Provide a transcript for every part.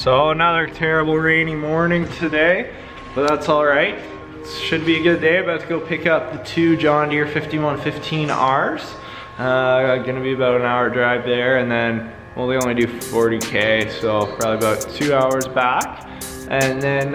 So another terrible rainy morning today, but that's all right. Should be a good day. About to go pick up the two John Deere 5115Rs. Gonna be about an hour drive there, and then well, they only do 40K, so probably about 2 hours back. And then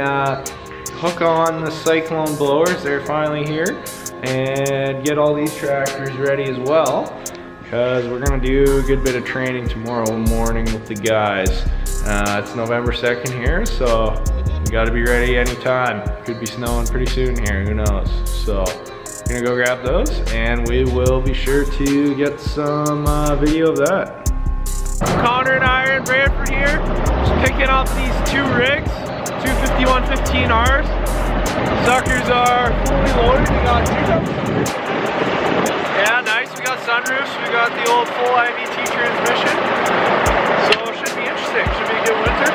hook on the Cyclone blowers, they're finally here, and get all these tractors ready as well, because we're gonna do a good bit of training tomorrow morning with the guys. It's November 2nd here, so you gotta be ready anytime. Could be snowing pretty soon here, who knows? So gonna go grab those, and we will be sure to get some video of that. Connor and I are in Brantford here, just picking up these two rigs, two 5115Rs. Suckers are fully loaded. We got two sunroofs. Yeah, nice. We got sunroofs. We got the old full IVT transmission. So it should be interesting. Should be a good winter.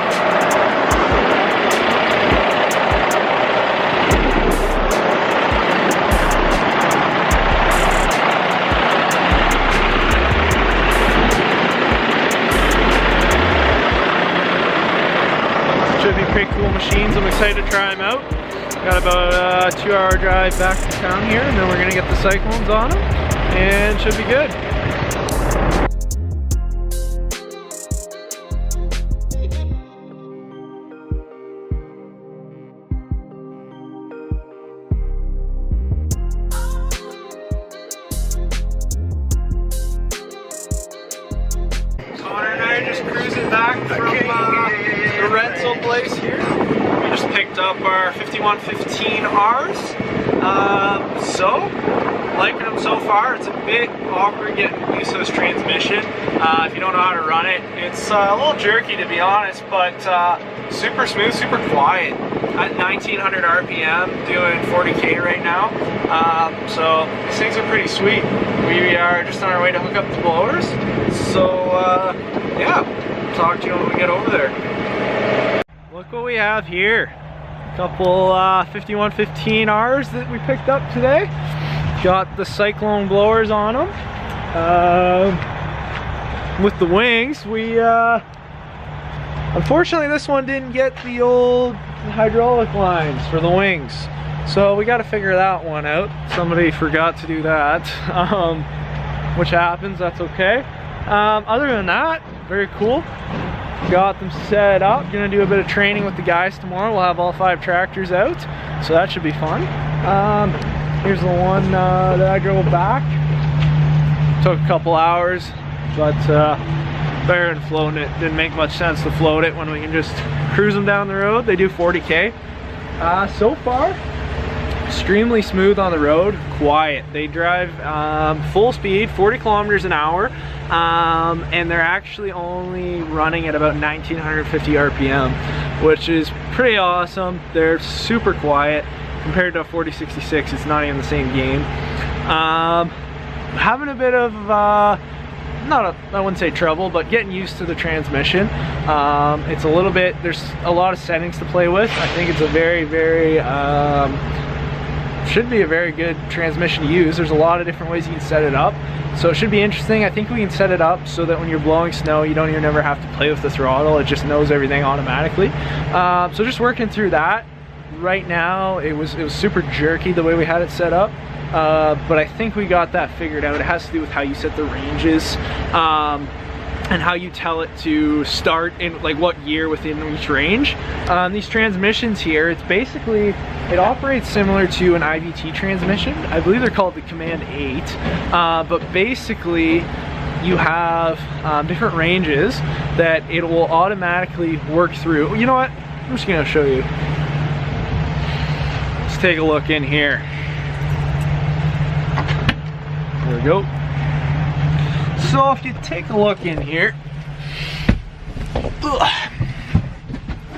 Should be pretty cool machines. I'm excited to try them out. Got about a 2 hour drive back to town here, and then we're gonna get the Cyclones on them, and should be good. Connor and I are just cruising back from the rental place here. We just picked up our 5115Rs. So, liking them so far. It's a bit awkward getting used to this transmission. If you don't know how to run it, it's a little jerky to be honest, but super smooth, super quiet. At 1900 RPM, doing 40K right now. So these things are pretty sweet. We are just on our way to hook up the blowers. So yeah, talk to you when we get over there. Look what we have here. A couple 5115Rs that we picked up today. Got the Cyclone blowers on them. With the wings, we unfortunately this one didn't get the old hydraulic lines for the wings, so we got to figure that one out. Somebody forgot to do that, which happens. That's okay. Other than that, very cool. Got them set up. Gonna do a bit of training with the guys tomorrow. We'll have all 5 tractors out, so that should be fun. Here's the one that I drove back. Took a couple hours, but better than floating it. Didn't make much sense to float it when we can just cruise them down the road. They do 40K. So far, extremely smooth on the road, quiet. They drive full speed, 40 kilometers an hour, and they're actually only running at about 1950 RPM, which is pretty awesome. They're super quiet compared to a 4066. It's not even the same game. Having a bit of I wouldn't say trouble, but getting used to the transmission. It's a little bit, there's a lot of settings to play with. I think it's a very should be a very good transmission to use. There's a lot of different ways you can set it up, so it should be interesting. I think we can set it up so that when you're blowing snow, you don't even ever have to play with the throttle. It just knows everything automatically. So just working through that. Right now it was super jerky the way we had it set up, but I think we got that figured out. It has to do with how you set the ranges, and how you tell it to start in like what gear within each range. These transmissions here, it's basically, it operates similar to an IVT transmission. I believe they're called the Command 8, but basically you have different ranges that it will automatically work through. You know what, I'm just gonna show you. Let's take a look in here. There we go. So if you take a look in here,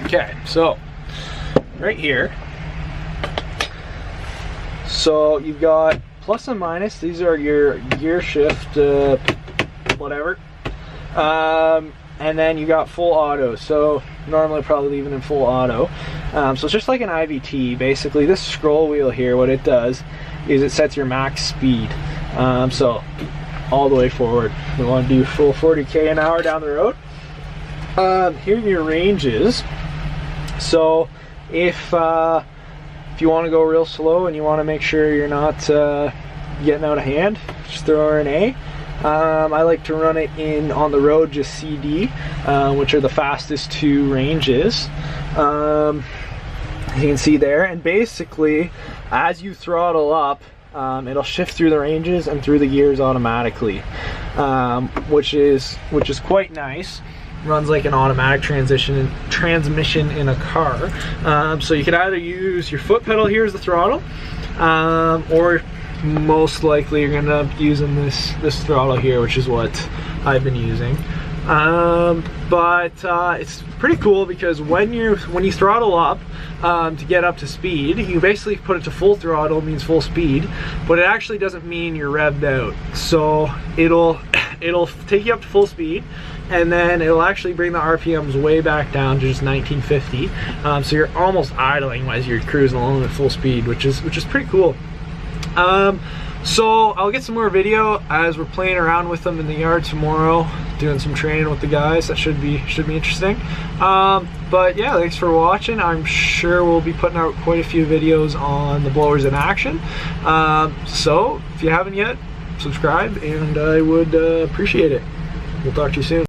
okay, so right here, so you've got plus and minus. These are your gear shift, whatever, and then you got full auto. So normally probably leave it in full auto. So it's just like an IVT. Basically, this scroll wheel here, what it does is it sets your max speed. So all the way forward. We want to do full 40K an hour down the road. Here are your ranges. So if you want to go real slow and you want to make sure you're not getting out of hand, just throw her an A. I like to run it in on the road, just CD, which are the fastest 2 ranges. You can see there, and basically as you throttle up, it'll shift through the ranges and through the gears automatically, which is quite nice. Runs like an automatic transmission in a car. So you can either use your foot pedal here as the throttle, or most likely you're gonna end up using this throttle here, which is what I've been using. But it's pretty cool because when you throttle up to get up to speed, you basically put it to full throttle, means full speed, but it actually doesn't mean you're revved out. So it'll take you up to full speed, and then it'll actually bring the RPMs way back down to just 1950. So you're almost idling as you're cruising along at full speed, which is pretty cool. So I'll get some more video as we're playing around with them in the yard tomorrow, doing some training with the guys. That should be interesting. But yeah, thanks for watching. I'm sure we'll be putting out quite a few videos on the blowers in action. So if you haven't yet, subscribe, and I would appreciate it. We'll talk to you soon.